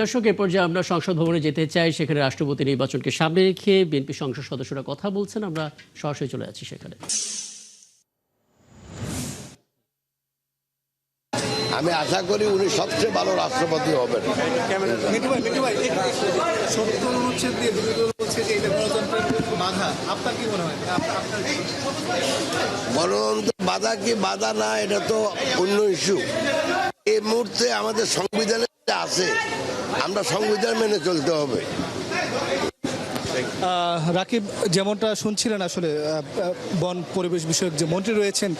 দর্শক, এ পর্যায়ে আমরা সংসদ ভবনে যেতে চাই। সেখানে রাষ্ট্রপতি নির্বাচনকে সামনে রেখে বিএনপি সংসদ সদস্যরা কথা বলছেন। আমরা সরাসরি চলে যাচ্ছি সেখানে। আমি আশা করি উনি সবচেয়ে ভালো রাষ্ট্রপতি হবেন। গণতন্ত্রের বাধা কি বাধা না, এটা তো অন্য ইস্যু। এই মুহূর্তে আমাদের সংবিধানে আছে, আমরা সংবিধান মেনে চলতে হবে। রাকিব, যেমনটা শুনছিলেন, আসলে বন পরিবেশ বিষয়ক যে মন্ত্রী রয়েছেন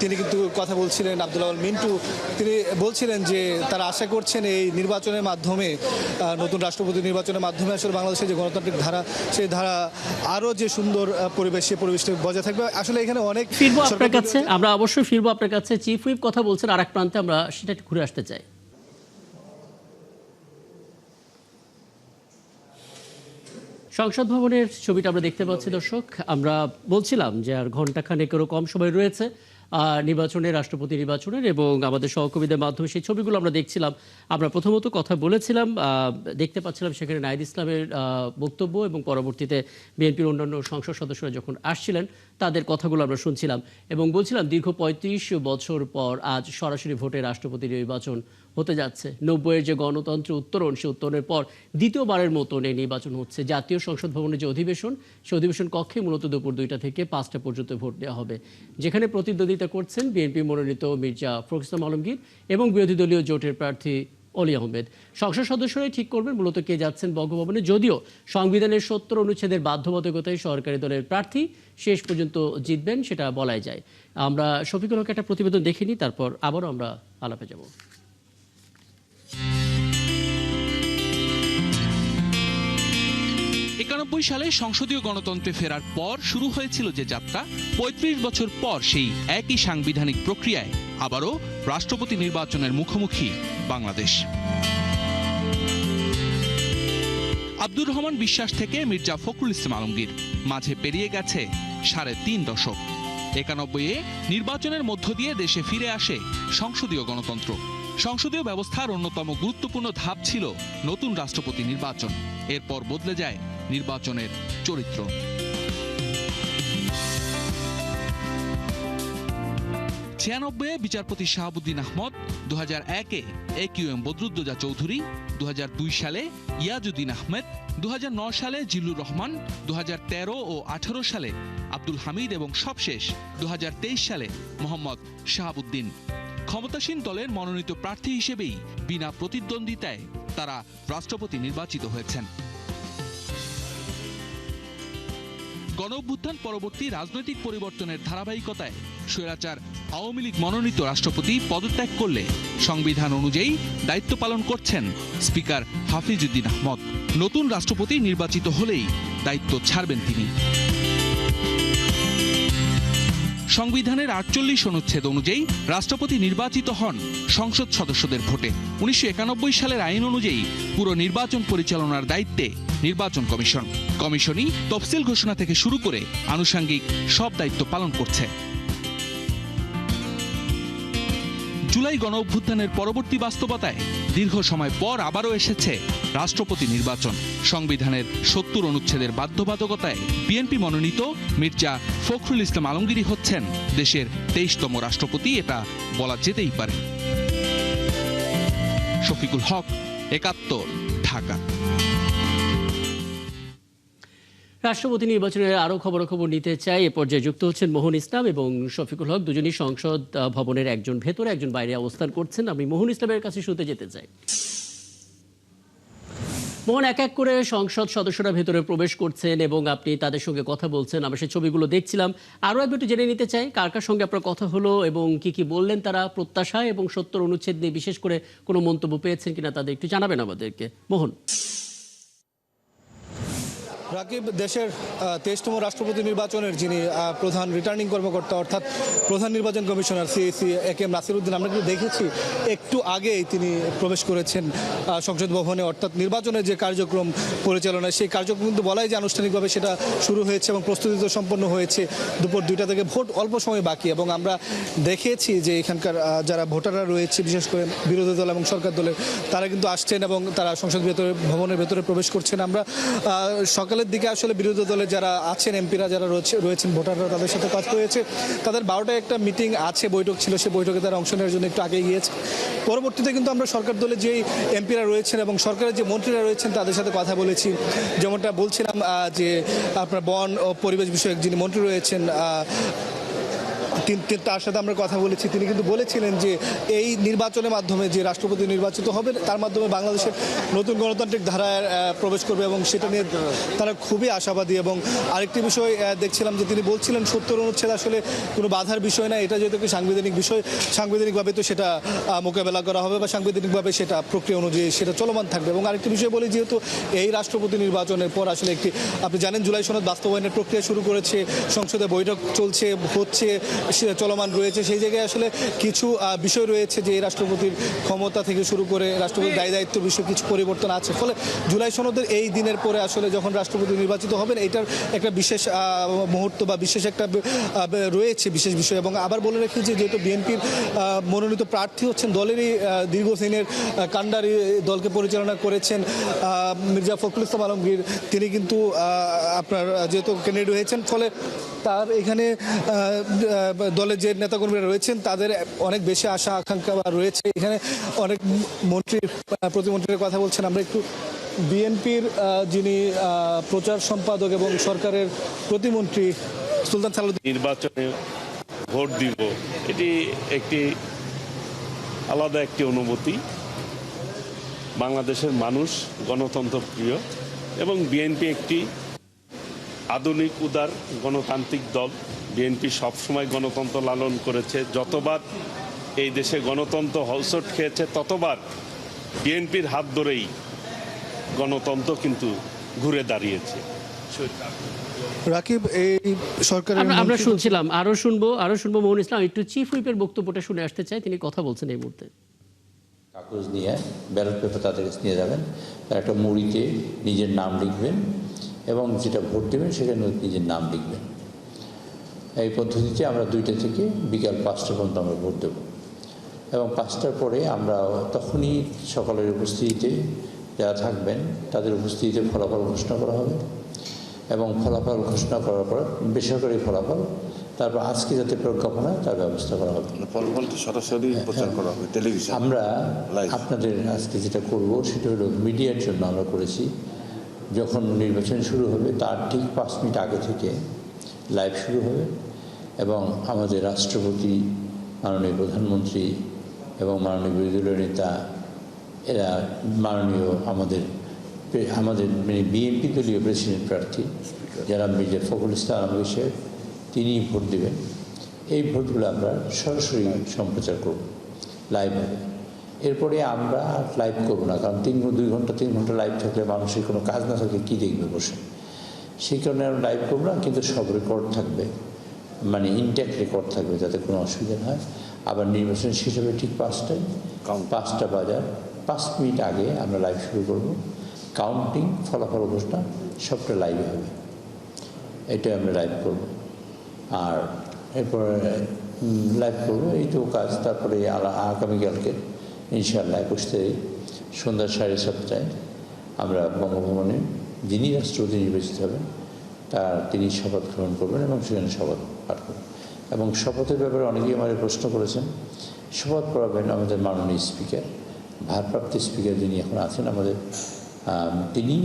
তিনি কিন্তু কথা বলছিলেন, আব্দুল আওয়াল মিন্টু। তিনি বলছিলেন যে তারা আশা করছেন এই নির্বাচনের মাধ্যমে, নতুন রাষ্ট্রপতি নির্বাচনের মাধ্যমে আসলে বাংলাদেশের যে গণতান্ত্রিক ধারা, সেই ধারা আরও যে সুন্দর পরিবেশ, সেই পরিবেশটা বজায় থাকবে। আসলে এখানে অনেক ফিরবো আপনার কাছে, আমরা অবশ্যই ফিরবো আপনার কাছে। চিফ হুইপ কথা বলছেন আর এক প্রান্তে, আমরা সেটা একটু ঘুরে আসতে চাই। সংসদ ভবনের ছবিটা আমরা দেখতে পাচ্ছি দর্শক। আমরা বলছিলাম যে আর ঘণ্টাখানেকেরও কম সময় রয়েছে নির্বাচনের, রাষ্ট্রপতি নির্বাচনের, এবং আমাদের সহকর্মীদের মাধ্যমে সেই ছবিগুলো আমরা দেখছিলাম। আমরা প্রথমত কথা বলেছিলাম, দেখতে পাচ্ছিলাম সেখানে নাহিদ ইসলামের বক্তব্য, এবং পরবর্তীতে বিএনপির অন্যান্য সংসদ সদস্যরা যখন আসছিলেন তাদের কথাগুলো আমরা শুনছিলাম এবং বলছিলাম দীর্ঘ ৩৫ বছর পর আজ সরাসরি ভোটে রাষ্ট্রপতি নির্বাচন হতে যাচ্ছে। ৯০-এর যে গণতন্ত্রের উত্তরণ, সে উত্তরণের পর দ্বিতীয়বারের মতন এই নির্বাচন হচ্ছে। জাতীয় সংসদ ভবনের যে অধিবেশন, সেই অধিবেশন কক্ষে মূলত দুপুর ২টা থেকে ৫টা পর্যন্ত ভোট দেওয়া হবে, যেখানে প্রতিদ্বন্দ্বিতা করছেন বিএনপি মনোনীত মির্জা ফখরুল ইসলাম আলমগীর এবং বিরোধী দলীয় জোটের প্রার্থী অলি আহমেদ। সংসদ সদস্যরাই ঠিক করবেন মূলত কে যাচ্ছেন বঙ্গভবনে, যদিও সংবিধানের ৭০ অনুচ্ছেদের বাধ্যবাধকতায় সরকারি দলের প্রার্থী শেষ পর্যন্ত জিতবেন, সেটা বলাই যায়। আমরা শফিকুল হক একটা প্রতিবেদন দেখে নিই, তারপর আবারও আমরা আলাপে যাব। ৯১ সালে সংসদীয় গণতন্ত্রে ফেরার পর শুরু হয়েছিল যে যাত্রা, ৩৫ বছর পর সেই একই সাংবিধানিক প্রক্রিয়ায় আবারও রাষ্ট্রপতি নির্বাচনের মুখোমুখি বাংলাদেশ। আব্দুর রহমান বিশ্বাস থেকে মির্জা ফখরুল ইসলাম আলমগীর, মাঝে পেরিয়ে গেছে ৩.৫ দশক। ৯১-এ নির্বাচনের মধ্য দিয়ে দেশে ফিরে আসে সংসদীয় গণতন্ত্র। সংসদীয় ব্যবস্থার অন্যতম গুরুত্বপূর্ণ ধাপ ছিল নতুন রাষ্ট্রপতি নির্বাচন। এরপর বদলে যায় নির্বাচনের চরিত্র। ৯৬-এ বিচারপতি শাহাবুদ্দিন আহমদ, ২০০১-এ AQM বদরুদ্দোজা চৌধুরী, ২০০২ সালে ইয়াজউদ্দিন আহমেদ, ২০০৯ সালে জিল্লুর রহমান, ২০১৩ ও ২০১৮ সালে আব্দুল হামিদ এবং সবশেষ ২০২৩ সালে মোহাম্মদ শাহাবুদ্দিন। ক্ষমতাসীন দলের মনোনীত প্রার্থী হিসেবেই বিনা প্রতিদ্বন্দ্বিতায় তারা রাষ্ট্রপতি নির্বাচিত হয়েছেন। গণঅভ্যুত্থান পরবর্তী রাজনৈতিক পরিবর্তনের ধারাবাহিকতায় স্বৈরাচার আওয়ামী লীগ মনোনীত রাষ্ট্রপতি পদত্যাগ করলে সংবিধান অনুযায়ী দায়িত্ব পালন করছেন স্পিকার হাফিজ উদ্দিন আহমদ। নতুন রাষ্ট্রপতি নির্বাচিত হলেই দায়িত্ব ছাড়বেন তিনি। সংবিধানের ৪৮ অনুচ্ছেদ অনুযায়ী রাষ্ট্রপতি নির্বাচিত হন সংসদ সদস্যদের ভোটে। ১৯৯১ সালের আইন অনুযায়ী পুরো নির্বাচন পরিচালনার দায়িত্বে নির্বাচন কমিশন। কমিশনই তফসিল ঘোষণা থেকে শুরু করে আনুষঙ্গিক সব দায়িত্ব পালন করছে। জুলাই গণ অভ্যুত্থানের পরবর্তী বাস্তবতায় দীর্ঘ সময় পর আবারও এসেছে রাষ্ট্রপতি নির্বাচন। সংবিধানের ৭০ অনুচ্ছেদের বাধ্যবাধকতায় বিএনপি মনোনীত মির্জা ফখরুল ইসলাম আলমগীরই হচ্ছেন দেশের ২৩তম রাষ্ট্রপতি, এটা বলা যেতেই পারে। শফিকুল হক, ৭১, ঢাকা। রাষ্ট্রপতি নির্বাচনের আরও খবরাখবর নিতে চাই। এ পর্যায়ে যুক্ত হচ্ছেন মোহন ইসলাম এবং শফিকুল হক, দুজনই সংসদ ভবনের একজন ভেতরে একজন বাইরে অবস্থান করছেন। আমি মোহন ইসলামের কাছে শুনতে যেতে চাই। মোহন, এক এক করে সংসদ সদস্যরা ভেতরে প্রবেশ করছেন এবং আপনি তাদের সঙ্গে কথা বলছেন, আমরা সেই ছবিগুলো দেখছিলাম। আরও একটু জেনে নিতে চাই কার কার সঙ্গে আপনার কথা হলো এবং কি কি বললেন তারা, প্রত্যাশা এবং ৭০ অনুচ্ছেদ নিয়ে বিশেষ করে কোনো মন্তব্য পেয়েছেন কিনা তাদের একটু জানাবেন আমাদেরকে। মোহন। রাকিব, দেশের 23তম রাষ্ট্রপতি নির্বাচনের যিনি প্রধান রিটার্নিং কর্মকর্তা অর্থাৎ প্রধান নির্বাচন commissioner CSE AKM Nasir Uddin, আমরা কিন্তু দেখেছি একটু আগেই তিনি প্রবেশ করেছেন সংসদ ভবনে, অর্থাৎ নির্বাচনের যে কার্যক্রম পরিচালনা সেই কার্যক্রম কিন্তু বলাই যে আনুষ্ঠানিকভাবে সেটা শুরু হয়েছে এবং প্রস্তুতি তো সম্পন্ন হয়েছে। দুপুর 2টা থেকে ভোট অল্প সময় বাকি এবং আমরা দেখেছি যে এখানকার যারা ভোটাররা রয়েছে বিশেষ করে বিরোধী দল এবং সরকার দলের তারা কিন্তু আসছেন এবং তারা সংসদ ভবনের ভেতরে প্রবেশ করছেন। আমরা সকালের দিকে আসলে বিরোধী দলের যারা আছেন এমপিরা যারা রয়েছেন ভোটাররা তাদের সাথে কথা হয়েছে। তাদের 12টায় একটা মিটিং আছে, বৈঠক ছিল, সেই বৈঠকে তারা অংশ নেওয়ার জন্য একটু আগে গিয়েছে। পরবর্তীতে কিন্তু আমরা সরকার দলের যেই এমপিরা রয়েছেন এবং সরকারের যে মন্ত্রীরা রয়েছেন তাদের সাথে কথা বলেছি। যেমনটা বলছিলাম যে আপনার বন ও পরিবেশ বিষয়ক যিনি মন্ত্রী রয়েছেন তার সাথে আমরা কথা বলেছি। তিনি কিন্তু বলেছিলেন যে এই নির্বাচনের মাধ্যমে যে রাষ্ট্রপতি নির্বাচিত হবে তার মাধ্যমে বাংলাদেশের নতুন গণতান্ত্রিক ধারায় প্রবেশ করবে এবং সেটা নিয়ে তারা খুবই আশাবাদী। এবং আরেকটি বিষয় দেখছিলাম যে তিনি বলছিলেন 70 অনুচ্ছেদ আসলে কোনো বাধার বিষয় না, এটা যেহেতু সাংবিধানিক বিষয়, সাংবিধানিকভাবে তো সেটা মোকাবেলা করা হবে বা সাংবিধানিকভাবে সেটা প্রক্রিয়া অনুযায়ী সেটা চলমান থাকবে। এবং আরেকটি বিষয় বলি, যেহেতু এই রাষ্ট্রপতি নির্বাচনের পর আসলে একটি আপনি জানেন জুলাই সনদ বাস্তবায়নের প্রক্রিয়া শুরু করেছে, সংসদে বৈঠক চলছে, হচ্ছে, চলমান রয়েছে, সেই জায়গায় আসলে কিছু বিষয় রয়েছে যে এই রাষ্ট্রপতির ক্ষমতা থেকে শুরু করে রাষ্ট্রপতির দায়িত্ব বিষয়ে কিছু পরিবর্তন আছে। ফলে জুলাই সনদের এই দিনের পরে আসলে যখন রাষ্ট্রপতি নির্বাচিত হবেন এটার একটা বিশেষ মুহূর্ত বা বিশেষ একটা রয়েছে বিশেষ বিষয়। এবং আবার বলে রাখি যে যেহেতু বিএনপির মনোনীত প্রার্থী হচ্ছেন দলেরই দীর্ঘদিনের কাণ্ডারি, দলকে পরিচালনা করেছেন মির্জা ফখরুল ইসলাম আলমগীর, তিনি কিন্তু আপনার যেহেতু ক্যান্ডিডেট হয়েছেন, ফলে তার এখানে দলের যে নেতাকর্মীরা রয়েছেন তাদের অনেক বেশি আশা আকাঙ্ক্ষা রয়েছে। এখানে অনেক মন্ত্রী প্রতিমন্ত্রীর কথা বলছেন। আমরা একটু বিএনপির যিনি প্রচার সম্পাদক এবং সরকারের প্রতিমন্ত্রী সুলতান সালাউদ্দিন, নির্বাচনে ভোট দিব এটি একটি আলাদা একটি অনুভূতি। বাংলাদেশের মানুষ গণতন্ত্র প্রিয় এবং বিএনপি একটি আধুনিক উদার গণতান্ত্রিক দল। বিএনপি সবসময় গণতন্ত্র লালন করেছে। যতবার এই দেশে গণতন্ত্র হলসট খেয়েছে ততবার বিএনপির হাত ধরেই গণতন্ত্র কিন্তু ঘুরে দাঁড়িয়েছে। রাকিব, এই সরকারের আমরা শুনছিলাম, আরো শুনবো মোহন ইসলাম। একটু চিফ হুইপের বক্তব্যটা শুনে আসতে চাই, তিনি কথা বলছেন এই মুহূর্তে। কাগজ নিয়ে ব্যালট পেপার তাদের কাছে নিয়ে যাবেন, তার একটা মুড়িতে নিজের নাম লিখবেন এবং যেটা ভোট দেবেন সেখানে নিজের নাম লিখবেন। এই পদ্ধতিতে আমরা 2টা থেকে বিকাল 5টা পর্যন্ত আমরা ভোট দেব এবং 5টার পরে আমরা তখনই সকালের উপস্থিতিতে যারা থাকবেন তাদের উপস্থিতিতে ফলাফল ঘোষণা করা হবে এবং ফলাফল ঘোষণা করার পর বেসরকারি ফলাফল, তারপর আজকে যাতে প্রজ্ঞাপনা তার ব্যবস্থা করা হবে। ফলাফলটি সরাসরি প্রচার করা হবে টেলিভিশন। আমরা আপনাদের আজকে যেটা করব সেটা হলো মিডিয়ার জন্য আমরা করেছি, যখন নির্বাচন শুরু হবে তার ঠিক 5 মিনিট আগে থেকে লাইভ শুরু হবে এবং আমাদের রাষ্ট্রপতি, মাননীয় প্রধানমন্ত্রী এবং মাননীয় বিরোধী দলীয় নেতা, এরা মাননীয় আমাদের বিএনপি দলীয় প্রেসিডেন্ট প্রার্থী যারা মির্জা ফখরুল ইসলাম আলমগীর সাহেব, তিনি ভোট দেবেন। এই ভোটগুলো আমরা সরাসরি সম্প্রচার করব, লাইভ হবে। এরপরে আমরা লাইভ করব না, কারণ 2 ঘন্টা 3 ঘন্টা লাইভ থাকলে মানুষের কোনো কাজ না থাকলে কী দেখবে বসে, সেই কারণে আমরা লাইভ করব না। কিন্তু সব রেকর্ড থাকবে, মানে ইনট্যাক্ট রেকর্ড থাকবে, যাতে কোনো অসুবিধা না হয়। আবার নির্বাচন শেষ হবে ঠিক 5টায়, 5টা বাজার 5 মিনিট আগে আমরা লাইভ শুরু করব। কাউন্টিং, ফলাফল ঘোষণা সবটা লাইভে হবে, এটাই আমরা লাইভ করব। আর এরপরে লাইভ করবো, এইটুকু কাজ। তারপরে আগামীকালকে ইনশাআল্লাহ 21 তারিখ সন্ধ্যা 7:30টায় আমরা বঙ্গভবনে যিনি রাষ্ট্রপতি নির্বাচিত হবেন তিনি শপথ গ্রহণ করবেন এবং সেখানে শপথ পাঠ করবেন। এবং শপথের ব্যাপারে অনেকেই আমাদের প্রশ্ন করেছেন। শপথ পড়াবেন আমাদের মাননীয় স্পিকার, ভারপ্রাপ্ত স্পিকার যিনি এখন আছেন আমাদের, তিনি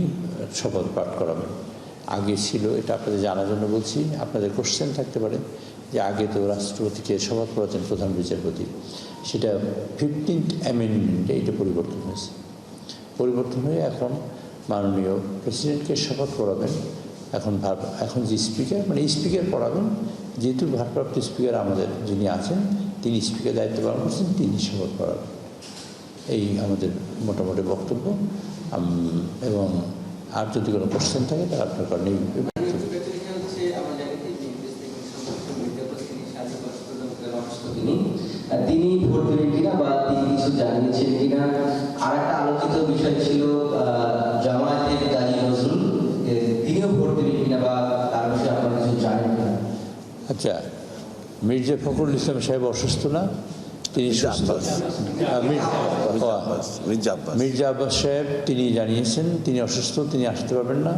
শপথ পাঠ করাবেন। আগে ছিল, এটা আপনাদের জানার জন্য বলছি, আপনাদের কোশ্চেন থাকতে পারে যে আগে তো রাষ্ট্রপতিকে শপথ পড়াতেন প্রধান বিচারপতি, সেটা 15th অ্যামেন্ডমেন্টে এটা পরিবর্তন হয়েছে। পরিবর্তন হয়ে এখন মাননীয় প্রেসিডেন্টকে শপথ পড়াবেন। এখন যে স্পিকার, মানে স্পিকার পড়াবেন, যেহেতু ভারপ্রাপ্ত স্পিকার আমাদের যিনি আছেন তিনি স্পিকার দায়িত্ব পালন করছেন, তিনি শপথ পড়াবেন। এই আমাদের মোটামুটি বক্তব্য। এবং আর যদি কোনো কোশ্চেন থাকে তাহলে আপনার কারণে তিনি ভোট দেবেন কিনা বা তিনি কিছু জানিয়েছেন কিনা। আর একটা আলোচিত বিষয় ছিল জামায়াতের গাজী নজরুল, তিনিও ভোট দেবেন কিনা বা তার বিষয়ে আপনারা কিছু জানেন কিনা। আচ্ছা, মির্জা ফখরুল ইসলাম সাহেব অসুস্থ না? তিনি মির্জা আব্বাস সাহেব তিনি জানিয়েছেন তিনি অসুস্থ, তিনি আসতে পারবেন না,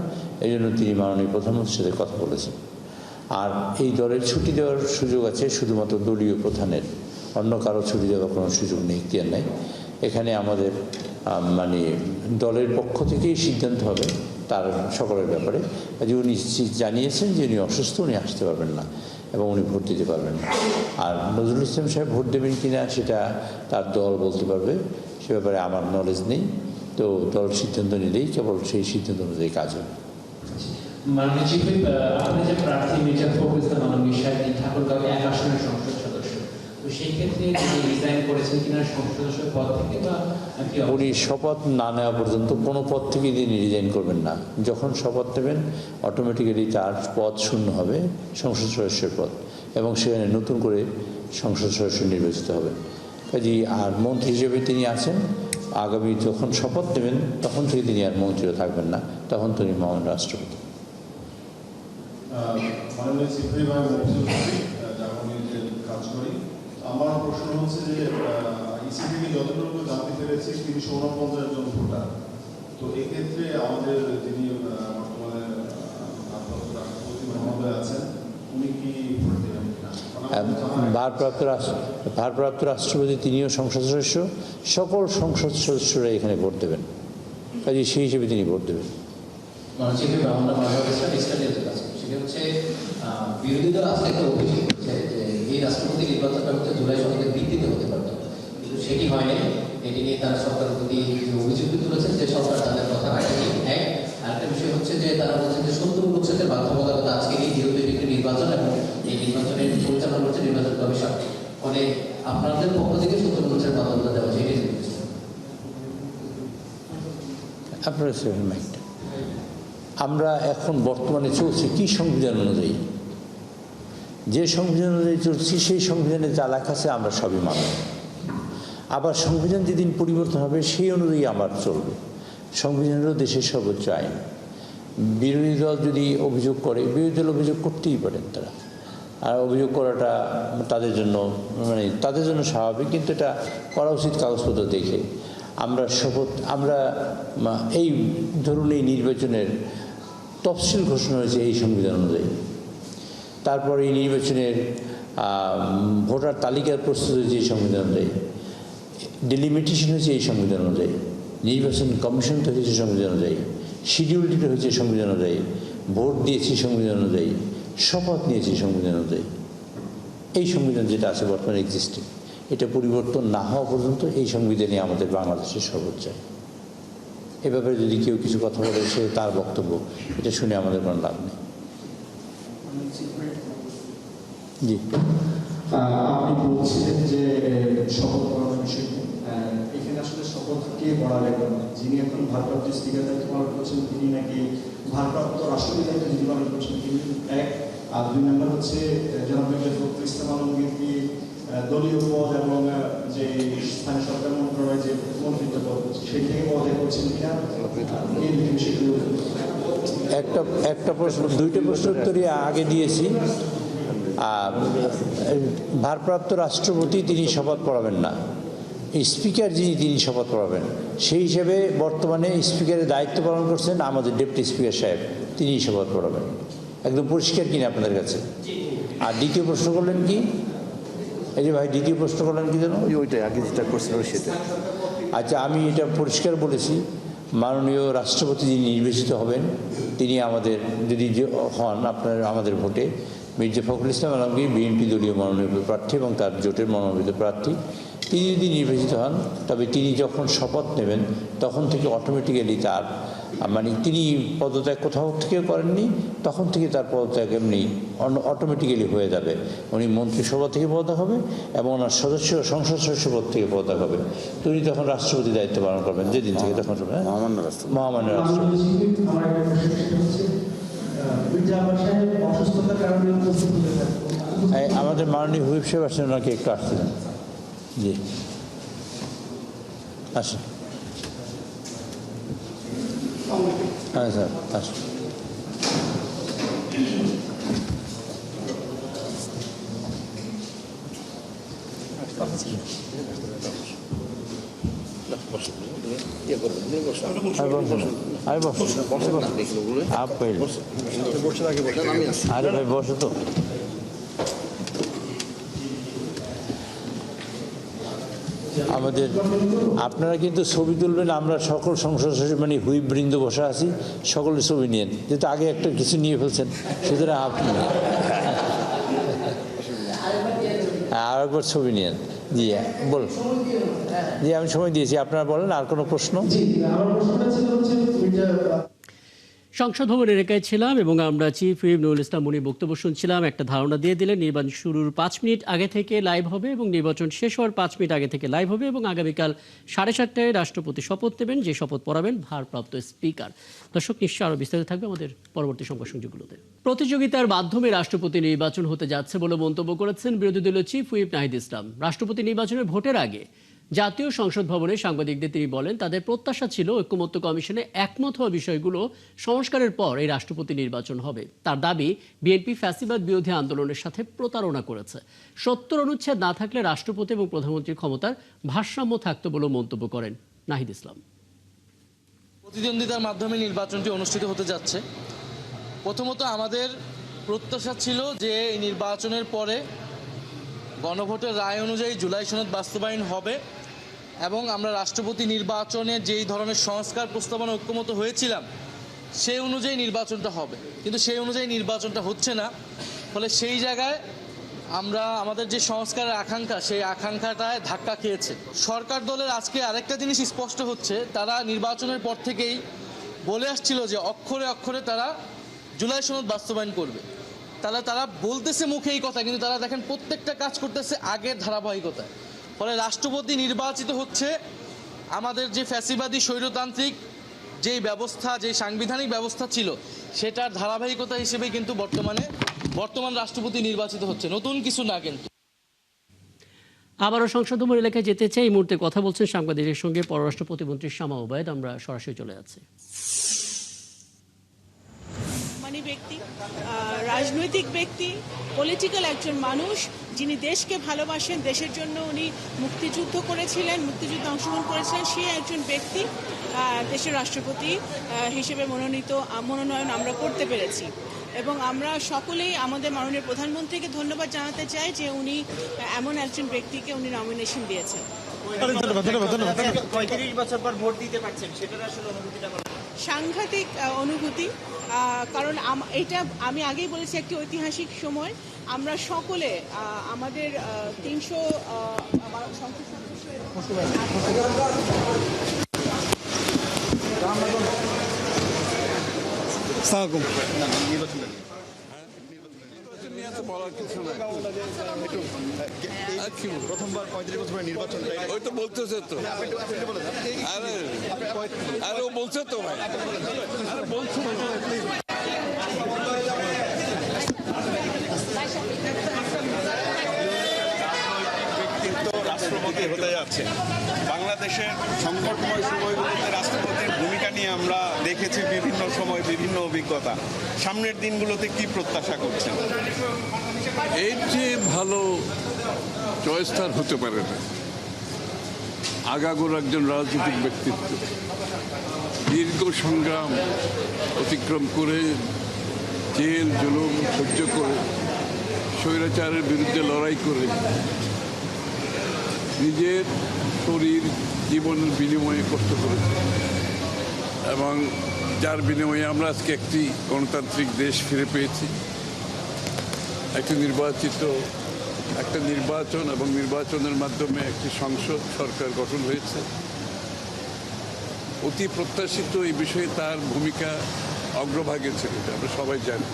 এই জন্য তিনি মাননীয় প্রধানমন্ত্রীর সাথে কথা বলেছেন। আর এই দলের ছুটি দেওয়ার সুযোগ আছে শুধুমাত্র দলীয় প্রধানের, অন্য কারো ছুটি দেওয়ার কোনো সুযোগ নেই, ইখতিয়ার নাই। এখানে আমাদের মানে দলের পক্ষ থেকেই সিদ্ধান্ত হবে তার সকলের ব্যাপারে। যে উনি জানিয়েছেন যে উনি অসুস্থ, উনি আসতে পারবেন না এবং উনি ভোট দিতে পারবেন না। আর নজরুল ইসলাম সাহেব ভোট দেবেন কিনা সেটা তার দল বলতে পারবে, সে ব্যাপারে আমার নলেজ নেই। তো দল সিদ্ধান্ত নিলেই কেবল সেই সিদ্ধান্ত অনুযায়ী কাজ হবে। মাননীয় চিফ হুইপ, আপনি যে প্রার্থী মির্জা ফখরুল ইসলাম আলমগীর সাহেব ঠাকুরগাঁও 1 আসনের সংসদ সদস্য, তো সেই ক্ষেত্রে তিনি রিজাইন করেছেন কিনা সংসদ সদস্য পদ থেকে, বা উনি শপথ না নেওয়া পর্যন্ত কোনো পদ থেকে তিনি রিজাইন করবেন না। যখন শপথ নেবেন অটোমেটিক্যালি তার পদ শূন্য হবে, সংসদ সদস্যের পদ, এবং সেখানে নতুন করে সংসদ সদস্য নির্বাচিত হবেন। কাজেই আর মন্ত্রী হিসেবে তিনি আছেন, আগামী যখন শপথ নেবেন তখন থেকে তিনি আর মন্ত্রীও থাকবেন না, তখন তিনি মহান রাষ্ট্রপতি। মাননীয় চিফ কাজ করি, আমার প্রশ্ন হচ্ছে যে ইসি থেকে যতটুকু জানতে পেরেছি 349 জন ভোটার, তো এক্ষেত্রে আমাদের যিনি বর্তমানে রাষ্ট্রপতি মহোদয় আছেন উনি কি ভোট দেবেন কিনা? ভারপ্রাপ্ত রাষ্ট্রপতি তিনিও সংসদ সদস্য, সকল সংসদ সদস্যরা এখানে ভোট দেবেন, কাজে সেই হিসেবে তিনি ভোট দেবেন। বিরোধী দল আজকে একটা অভিযোগ করছে যে এই রাষ্ট্রপতি নির্বাচনটা হচ্ছে জুলাই সনদের ভিত্তিতে হতে পারত, কিন্তু সেটি হয়নি। এটি নিয়ে তারা সরকারের প্রতি অভিযোগ তুলেছেন যে সরকার তাদের কথা রাখেনি। আরেকটা বিষয় হচ্ছে যে তারা বলছেন যে 70 বছরের বাধ্যবাধকতা আজকে এই যেহেতু একটি নির্বাচন এবং এই নির্বাচনের পরিচালনা করছে নির্বাচন কমিশন, ফলে আপনাদের পক্ষ থেকে 70 বছরের বাধ্যবাধকতা দেওয়া সেটি আপনারা আমরা এখন বর্তমানে চলছি কি সংবিধান অনুযায়ী, যে সংবিধান অনুযায়ী চলছি সেই সংবিধানে যা লেখা আছে আমরা সবই মানব। আবার সংবিধান যেদিন পরিবর্তন হবে সেই অনুযায়ী আমার চলবে। সংবিধানেরও দেশের সর্বোচ্চ আইন। বিরোধী দল যদি অভিযোগ করে, বিরোধী দল অভিযোগ করতেই পারেন তারা, আর অভিযোগ করাটা তাদের জন্য স্বাভাবিক, কিন্তু এটা করা উচিত কাগজপত্র দেখে। আমরা এই ধরুন এই নির্বাচনের তফসিল ঘোষণা হয়েছে এই সংবিধান অনুযায়ী, তারপর এই নির্বাচনের ভোটার তালিকার প্রস্তুত হয়েছে এই সংবিধান অনুযায়ী, ডিলিমিটেশন হয়েছে এই সংবিধান অনুযায়ী, নির্বাচন কমিশন তৈরি হয়েছে সংবিধান অনুযায়ী, শিডিউল দিতে হয়েছে সংবিধান অনুযায়ী, ভোট দিয়েছি সংবিধান অনুযায়ী, শপথ নিয়েছি সংবিধান অনুযায়ী। এই সংবিধান যেটা আছে বর্তমানে এক্সিস্টিং, এটা পরিবর্তন না হওয়া পর্যন্ত এই সংবিধানে আমাদের বাংলাদেশের সর্বোচ্চ। এ ব্যাপারে যদি কেউ কিছু কথা বলে সে তার বক্তব্য, এটা শুনে আমাদের কোনো লাভ নেই। জি, আপনি বলছিলেন যে শপথ করার বিষয়টি, এখানে আসলে শপথ কে পড়ালেন? যিনি এখন ভারপ্রাপ্ত স্পিকার দায়িত্ব পালন করছেন তিনি, নাকি ভারপ্রাপ্ত রাষ্ট্রপতি দায়িত্ব যিনি পালন করছেন তিনি? এক। আর 2 নম্বর হচ্ছে জনাব মির্জা ফখরুল ইসলাম আলমগীর কি দলীয় পদ এবং যে স্থানীয় সরকার মন্ত্রণালয় যে মন্ত্রিত্ব পদ সেই থেকে পদে করছেন কিনা, এই দুটি বিষয়গুলো। একটা প্রশ্ন, 2টা প্রশ্ন উত্তরই আগে দিয়েছি। ভারপ্রাপ্ত রাষ্ট্রপতি তিনি শপথ পড়াবেন না, স্পিকার যিনি তিনি শপথ পড়াবেন। সেই হিসেবে বর্তমানে স্পিকারের দায়িত্ব পালন করছেন আমাদের ডেপুটি স্পিকার সাহেব, তিনিই শপথ পড়াবেন। একদম পরিষ্কার কিনা আপনাদের কাছে? আর দ্বিতীয় প্রশ্ন করলেন কি? এই যে ভাই দ্বিতীয় প্রশ্ন করলেন কি যেন? ওইটাই আগে যেটা করছিল সেটা। আচ্ছা, আমি এটা পরিষ্কার বলেছি, মাননীয় রাষ্ট্রপতি যিনি নির্বাচিত হবেন তিনি আমাদের যদি হন আমাদের ভোটে, মির্জা ফখরুল ইসলাম আলমগীর বিএনপি দলীয় মনোনীত প্রার্থী এবং তার জোটের মনোনীত প্রার্থী, তিনি যদি নির্বাচিত হন তবে তিনি যখন শপথ নেবেন তখন থেকে অটোমেটিক্যালি তার মানে তিনি পদত্যাগ কোথাও থেকে করেননি, তখন থেকে তার পদত্যাগ এমনি অটোমেটিক্যালি হয়ে যাবে। উনি মন্ত্রিসভা থেকে পদত্যাগ হবে এবং ওনার সংসদ সদস্য পদ থেকে পদত্যাগ হবে। তো উনি তখন রাষ্ট্রপতি দায়িত্ব পালন করবেন যেদিন থেকে তখন মহামান্য রাষ্ট্রপতি। আমাদের মাননীয় হুইপ সাহেব আসছেন, ওনাকে একটু আসতে দেন। জি আসুন। হ্যাঁ স্যার আসুন। আরে ভাই বসো তো। আমাদের আপনারা কিন্তু ছবি তুলবেন, আমরা সকল সংসদ সদস্য মানে হুইপ বৃন্দ বসা আছি, সকলের ছবি নিয়েন, যেহেতু আগে একটা কিছু নিয়ে ফেলছেন সুতরাং আপনি আর একবার ছবি নিয়েন। জি বল। জি আমি সময় দিয়েছি, আপনারা বলেন আর কোনো প্রশ্ন? সংসদ ভবন এলাকায় ছিলাম এবং আমরা চিফ হুইপ নুরুল ইসলাম মনির বক্তব্য শুনছিলাম। একটা ধারণা দিয়ে দিলেন নির্বাচন শুরুর 5 মিনিট আগে থেকে লাইভ হবে এবং নির্বাচন শেষ হওয়ার 5 মিনিট আগে থেকে লাইভ হবে এবং আগামীকাল 7:30টায় রাষ্ট্রপতি শপথ নেবেন, যে শপথ পড়াবেন ভারপ্রাপ্ত স্পিকার। দর্শক নিশ্চয়ই আরও বিস্তারিত থাকবে আমাদের পরবর্তী সংবাদ সংযোগগুলোতে। প্রতিযোগিতার মাধ্যমে রাষ্ট্রপতি নির্বাচন হতে যাচ্ছে বলে মন্তব্য করেছেন বিরোধী দলীয় চিফ হুইপ নাহিদ ইসলাম। রাষ্ট্রপতি নির্বাচনের ভোটের আগে জাতীয় সংসদ ভবনে সাংবাদিকদের তিনি বলেন তাদের প্রত্যাশা ছিল ঐক্যমত্য কমিশনে একমত হওয়া বিষয়গুলো সংস্কারের পর এই রাষ্ট্রপতি নির্বাচন হবে। তার দাবি বিএনপি ফ্যাসিবাদ বিরোধী আন্দোলনের সাথে প্রতারণা করেছে। 70 অনুচ্ছেদ না থাকলে রাষ্ট্রপতি এবং প্রধানমন্ত্রীর ক্ষমতার ভারসাম্য থাকতো বলে মন্তব্য করেন নাহিদ ইসলাম। প্রতিদ্বন্দ্বিতার মাধ্যমে নির্বাচনটি অনুষ্ঠিত হতে যাচ্ছে। প্রথমত আমাদের প্রত্যাশা ছিল যে এই নির্বাচনের পরে গণভোটের রায় অনুযায়ী জুলাই সনদ বাস্তবায়ন হবে এবং আমরা রাষ্ট্রপতি নির্বাচনে যেই ধরনের সংস্কার প্রস্তাবনা ঐক্যমত হয়েছিলাম সেই অনুযায়ী নির্বাচনটা হবে, কিন্তু সেই অনুযায়ী নির্বাচনটা হচ্ছে না। ফলে সেই জায়গায় আমরা আমাদের যে সংস্কারের আকাঙ্ক্ষা সেই আকাঙ্ক্ষাটায় ধাক্কা খেয়েছে। সরকার দলের আজকে আরেকটা জিনিস স্পষ্ট হচ্ছে, তারা নির্বাচনের পর থেকেই বলে আসছিল যে অক্ষরে অক্ষরে তারা জুলাই সনদ বাস্তবায়ন করবে। তাহলে তারা বলতেছে মুখে এই কথা, কিন্তু তারা দেখেন প্রত্যেকটা কাজ করতেছে আগের ধারাবাহিকতায়। ফলে রাষ্ট্রপতি নির্বাচিত হচ্ছে আমাদের যে ফ্যাসিবাদী স্বৈরতান্ত্রিক যেই ব্যবস্থা, যে সাংবিধানিক ব্যবস্থা ছিল সেটার ধারাবাহিকতা হিসেবে কিন্তু বর্তমান রাষ্ট্রপতি নির্বাচিত হচ্ছে, নতুন কিছু না। কিন্তু আবারও সংসদ ভবন এলাকায় যেতে চাই, এই মুহূর্তে কথা বলছেন সাংবাদিকদের সঙ্গে পররাষ্ট্র প্রতিমন্ত্রী শামা ওবায়েদ। আমরা সরাসরি চলে যাচ্ছি। ব্যক্তি, রাজনৈতিক ব্যক্তি, পলিটিক্যাল একজন মানুষ যিনি দেশকে ভালোবাসেন, দেশের জন্য উনি মুক্তিযুদ্ধ করেছিলেন, মুক্তিযুদ্ধে অংশগ্রহণ করেছিলেন, সে একজন ব্যক্তি দেশের রাষ্ট্রপতি হিসেবে মনোনয়ন আমরা করতে পেরেছি। এবং আমরা সকলেই আমাদের মাননীয় প্রধানমন্ত্রীকে ধন্যবাদ জানাতে চাই যে উনি এমন একজন ব্যক্তিকে উনি নমিনেশন দিয়েছেন। 35 বছর পর ভোট দিতে পারছেন, সেটার আসলে অনুভূতিটা সাংঘাতিক অনুভূতি। কারণ এটা আমি আগেই বলেছি একটি ঐতিহাসিক সময়। আমরা সকলে আমাদের 300 সংসদ প্রথমবার 35 বছরের নির্বাচন ওই তো বলতেছে তো, আরে ও বলছে তো ভাই, আরে বলছে রাষ্ট্রপতি হতে যাচ্ছে। বাংলাদেশের সংকটময় সময়গুলোতে রাষ্ট্রপতির ভূমিকা নিয়ে আমরা দেখেছি বিভিন্ন সময় বিভিন্ন অভিজ্ঞতা। সামনের দিনগুলোতে কি প্রত্যাশা করছেন? এর চেয়ে ভালো চয়েস তার হতে পারে না। আগাগোড়া একজন রাজনৈতিক ব্যক্তিত্ব, দীর্ঘ সংগ্রাম অতিক্রম করে, জেল জুলুম সহ্য করে, স্বৈরাচারের বিরুদ্ধে লড়াই করে, নিজের শরীর জীবনের বিনিময়ে কষ্ট করেছে এবং যার বিনিময়ে আমরা আজকে একটি গণতান্ত্রিক দেশ ফিরে পেয়েছি, একটি নির্বাচিত একটা নির্বাচন এবং নির্বাচনের মাধ্যমে একটি সংসদ সরকার গঠন হয়েছে। অতি প্রত্যাশিত এই বিষয়ে তার ভূমিকা অগ্রভাগে ছিল, এটা আমরা সবাই জানি।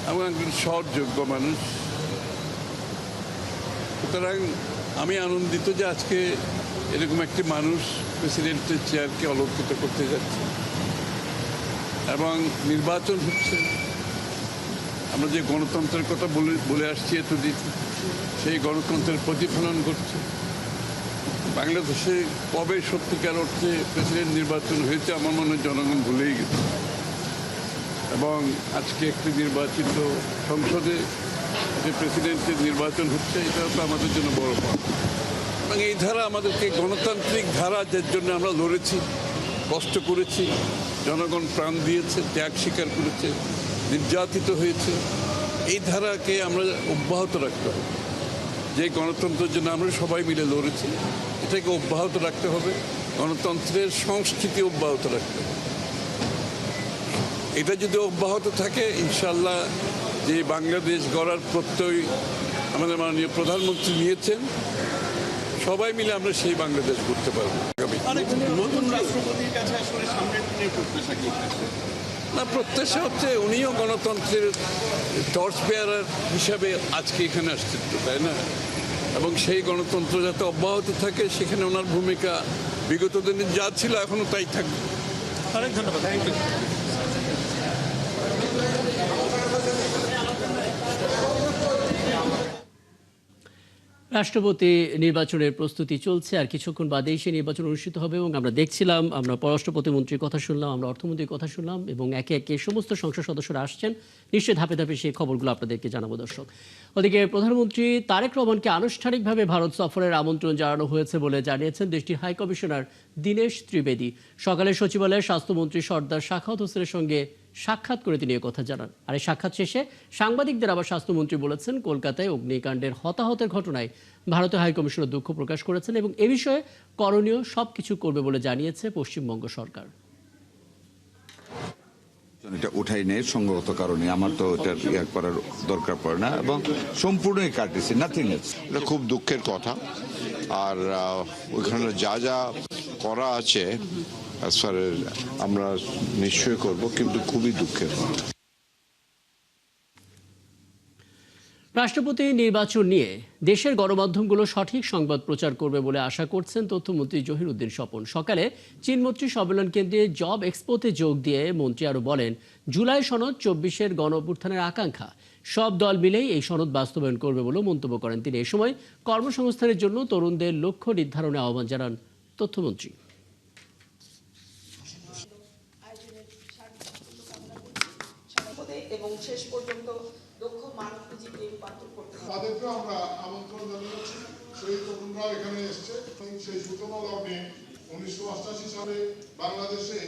এবং একজন সৎযোগ্য মানুষ। সুতরাং আমি আনন্দিত যে আজকে এরকম একটি মানুষ প্রেসিডেন্টের চেয়ারকে অলঙ্কৃত করতে যাচ্ছে এবং নির্বাচন হচ্ছে। আমরা যে গণতন্ত্রের কথা বলে আসছি এতদিন, সেই গণতন্ত্রের প্রতিফলন ঘটছে। বাংলাদেশে কবে সত্যিকার অর্থে প্রেসিডেন্ট নির্বাচন হয়েছে আমার মনে হয় জনগণ ভুলেই গেছে। এবং আজকে একটি নির্বাচিত সংসদে যে প্রেসিডেন্টের নির্বাচন হচ্ছে, এটাও তো আমাদের জন্য বড় পাওয়া। এবং এই ধারা আমাদেরকে গণতান্ত্রিক ধারা, যার জন্য আমরা লড়েছি, কষ্ট করেছি, জনগণ প্রাণ দিয়েছে, ত্যাগ স্বীকার করেছে, নির্যাতিত হয়েছে, এই ধারাকে আমরা অব্যাহত রাখতে হবে। যে গণতন্ত্রের জন্য আমরা সবাই মিলে লড়েছি, এটাকে অব্যাহত রাখতে হবে। গণতন্ত্রের সংস্কৃতি অব্যাহত রাখতে হবে। এটা যদি অব্যাহত থাকে, ইনশাল্লাহ যে বাংলাদেশ গড়ার প্রত্যয় আমাদের মাননীয় প্রধানমন্ত্রী নিয়েছেন, সবাই মিলে আমরা সেই বাংলাদেশ করতে পারবো। নতুন রাষ্ট্রপতির কাছে আসলে সামনের দিনের প্রত্যাশা কি? না, প্রত্যাশা হচ্ছে উনিও গণতন্ত্রের টর্চ বেয়ারার হিসাবে আজকে এখানে আসছেন, তাই না? এবং সেই গণতন্ত্র যাতে অব্যাহত থাকে, সেখানে ওনার ভূমিকা বিগত দিনে যা ছিল এখনো তাই থাকবে। অনেক ধন্যবাদ। রাষ্ট্রপতি নির্বাচনের প্রস্তুতি চলছে, আর কিছুক্ষণ বাদেই সেই নির্বাচন অনুষ্ঠিত হবে। এবং আমরা দেখছিলাম, আমরা পররাষ্ট্র প্রতিমন্ত্রীর কথা শুনলাম, আমরা অর্থমন্ত্রীর কথা শুনলাম, এবং একে একে সমস্ত সংসদ সদস্যরা আসছেন। নিশ্চয়ই ধাপে ধাপে সেই খবরগুলো আপনাদেরকে জানাবো দর্শক। ওদিকে প্রধানমন্ত্রী তারেক রহমানকে আনুষ্ঠানিকভাবে ভারত সফরের আমন্ত্রণ জানানো হয়েছে বলে জানিয়েছেন দেশটির হাই কমিশনার দীনেশ ত্রিবেদী। সকালে সচিবালয়ে স্বাস্থ্যমন্ত্রী সর্দার শাখাওয়াত হোসেনের সঙ্গে সাক্ষাৎ করে তিনি কথা জানান। আর এই সাক্ষাৎ শেষে সাংবাদিকদের আবার স্বাস্থ্যমন্ত্রী বলেছেন, কলকাতায় অগ্নিকাণ্ডের হতাহতের ঘটনায় ভারতীয় হাইকমিশনার দুঃখ প্রকাশ করেছেন এবং এ বিষয়ে করণীয় সবকিছু করবে বলে জানিয়েছে পশ্চিমবঙ্গ সরকার। এটা উঠাই নেই সঙ্গত কারণে, আমার তো এটা ইয়া করার দরকার পড়ে না এবং সম্পূর্ণই কাটতেছে, নাথিং এলস। এটা খুব দুঃখের কথা। আর ওইখানে যা যা করা আছে আমরা নিশ্চয়ই করব, কিন্তু খুবই দুঃখের। রাষ্ট্রপতি নির্বাচন নিয়ে দেশের গণমাধ্যমগুলো সঠিক সংবাদ প্রচার করবে বলে আশা করছেন তথ্যমন্ত্রী জহিরুদ্দিন স্বপন। সকালে চীনমন্ত্রী সম্মেলন কেন্দ্রে জব এক্সপোতে যোগ দিয়ে মন্ত্রী আরও বলেন, জুলাই সনদ 24-এর গণ অভ্যুত্থানের আকাঙ্ক্ষা, সব দল মিলেই এই সনদ বাস্তবায়ন করবে বলেও মন্তব্য করেন তিনি। এ সময় কর্মসংস্থানের জন্য তরুণদের লক্ষ্য নির্ধারণে আহ্বান জানান তথ্যমন্ত্রী। এবং শেষ পর্যন্ত দক্ষ মানব পুঁজিকে রূপান্তর করতে হবে। তাদেরকেও আমরা আমন্ত্রণ জানাচ্ছি। সেই তরুণরাও এখানে এসছে। সেই সূচনা লগ্নে 1988 সালে বাংলাদেশে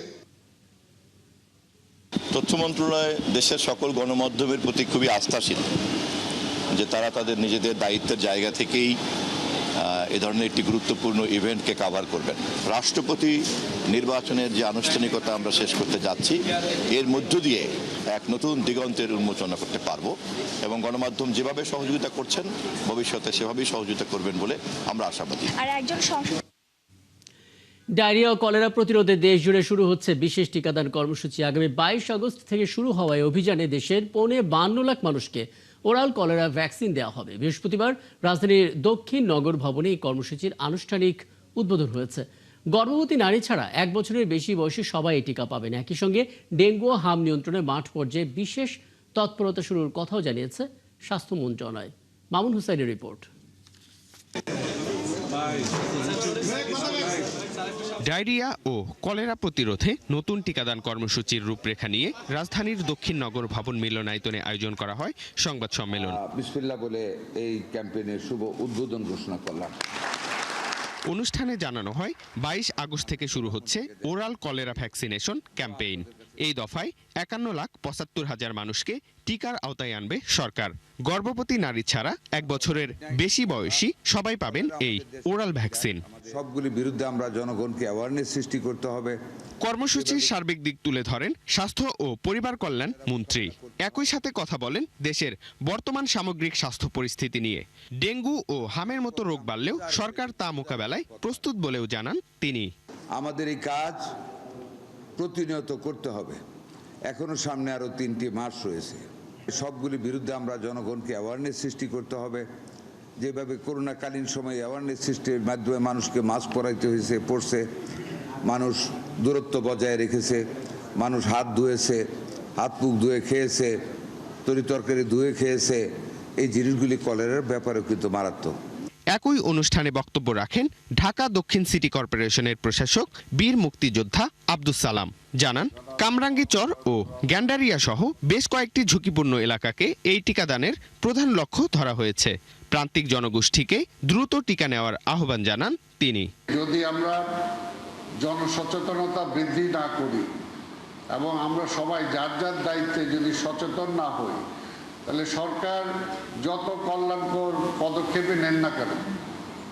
তথ্য মন্ত্রণালয় দেশের সকল গণমাধ্যমের প্রতি খুবই আস্থাশীল, যে তারা তাদের নিজেদের দায়িত্বের জায়গা থেকেই এ ধরনের একটি গুরুত্বপূর্ণ ইভেন্টকে কাভার করবেন। রাষ্ট্রপতি নির্বাচনের যে আনুষ্ঠানিকতা আমরা শেষ করতে যাচ্ছি, এর মধ্য দিয়ে এক নতুন দিগন্তের উন্মোচন করতে পারবো এবং গণমাধ্যম যেভাবে সহযোগিতা করছেন ভবিষ্যতে সেভাবেই সহযোগিতা করবেন বলে আমরা আশাবাদী। আর একজন ডায়রিয়া ও কলেরা প্রতিরোধে দেশ জুড়ে শুরু হচ্ছে বিশেষ টিকাদান কর্মসূচি। আগামী 22 আগস্ট থেকে শুরু হওয়া এই অভিযানে দেশের 52 লাখ মানুষকে ওরাল কলেরা ভ্যাকসিন দেওয়া হবে। বৃহস্পতিবার রাজধানীর দক্ষিণ নগর ভবনে এই কর্মসূচির আনুষ্ঠানিক উদ্বোধন হয়েছে। গর্ভবতী নারী ছাড়া 1 বছরের বেশি বয়সী সবাই এই টিকা পাবেন। একই সঙ্গে ডেঙ্গু ও হাম নিয়ন্ত্রণে মাঠ পর্যায়ে বিশেষ তৎপরতা শুরুর কথাও জানিয়েছে স্বাস্থ্য মন্ত্রণালয়। মামুন হুসাইনের রিপোর্ট। ডায়রিয়া ও কলেরা প্রতিরোধে নতুন টিকাদান কর্মসূচির রূপরেখা নিয়ে রাজধানীর দক্ষিণ নগর ভবন মিলনায়তনে আয়োজন করা হয় সংবাদ সম্মেলন। বিসমিল্লাহ বলে এই ক্যাম্পেইনের শুভ উদ্বোধন ঘোষণা করলাম। অনুষ্ঠানে জানানো হয় 22 আগস্ট থেকে শুরু হচ্ছে ওরাল কলেরা ভ্যাকসিনেশন ক্যাম্পেইন। এই দফায় 51,75,000 মানুষকে টিকার আওতায় আনবে সরকার। গর্ভবতী নারী ছাড়া 1 বছরের বেশি বয়সী সবাই পাবেন এই ওরাল ভ্যাকসিন। সবগুলির বিরুদ্ধে আমরা জনগণকে অ্যাওয়ারনেস সৃষ্টি করতে হবে। কর্মসূচির সার্বিক দিক তুলে ধরেন স্বাস্থ্য ও পরিবার কল্যাণ মন্ত্রী। একই সাথে কথা বলেন দেশের বর্তমান সামগ্রিক স্বাস্থ্য পরিস্থিতি নিয়ে। ডেঙ্গু ও হামের মতো রোগ বাড়লেও সরকার তা মোকাবেলায় প্রস্তুত বলেও জানান তিনি। আমাদের এই কাজ প্রতিনিয়ত করতে হবে। এখনো সামনে আরো 3টি মাস রয়েছে। সবগুলির বিরুদ্ধে আমরা জনগণকে অ্যাওয়ারনেস সৃষ্টি করতে হবে। যেভাবে করোনাকালীন সময়ে অ্যাওয়ারনেস সৃষ্টির মাধ্যমে মানুষকে মাস্ক পরাইতে হয়েছে, পড়ছে, মানুষ দূরত্ব বজায় রেখেছে, মানুষ হাত ধুয়েছে, হাত মুখ ধুয়ে খেয়েছে, তরিতরকারি ধুয়ে খেয়েছে, এই জিনিসগুলি কলেরার ব্যাপারে কিন্তু মারাত্মক। একই অনুষ্ঠানে বক্তব্য রাখেন ঢাকা দক্ষিণ সিটি কর্পোরেশনের প্রশাসক বীর মুক্তিযোদ্ধা আব্দুস সালাম। জানান কামরাঙ্গীচর ও গ্যান্ডারিয়া সহ বেশ কয়েকটি ঝুঁকিপূর্ণ এলাকাকে এই টিকাদানের প্রধান লক্ষ্য ধরা হয়েছে। প্রান্তিক জনগোষ্ঠীকে দ্রুত টিকা নেওয়ার আহ্বান জানান তিনি। যদি আমরা জনসচেতনতা বৃদ্ধি না করি এবং আমরা সবাই যার যার দায়িত্বে যদি সচেতন না হই, তাহলে সরকার যত কল্যাণকর পদক্ষেপই নেন না কেন,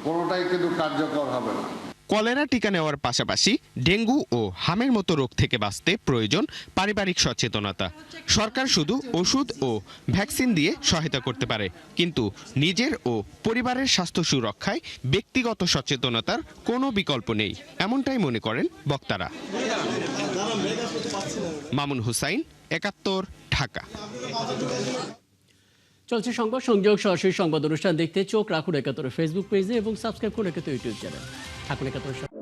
কোনোটাই কিন্তু কার্যকর হবে না। কলেরা টিকা নেওয়ার পাশাপাশি ডেঙ্গু ও হামের মতো রোগ থেকে বাঁচতে প্রয়োজন পারিবারিক সচেতনতা। সরকার শুধু ওষুধ ও ভ্যাকসিন দিয়ে সহায়তা করতে পারে, কিন্তু নিজের ও পরিবারের স্বাস্থ্য সুরক্ষায় ব্যক্তিগত সচেতনতার কোনো বিকল্প নেই, এমনটাই মনে করেন বক্তারা। মামুন হুসাইন, 71, ঢাকা। চলছে সংবাদ সংযোগ সরাসরি সংবাদ অনুষ্ঠান দেখতে চোখ রাখুন 71 ফেসবুক পেজে এবং সাবস্ক্রাইব করুন 71 ইউটিউব চ্যানেল। থাকুন 71।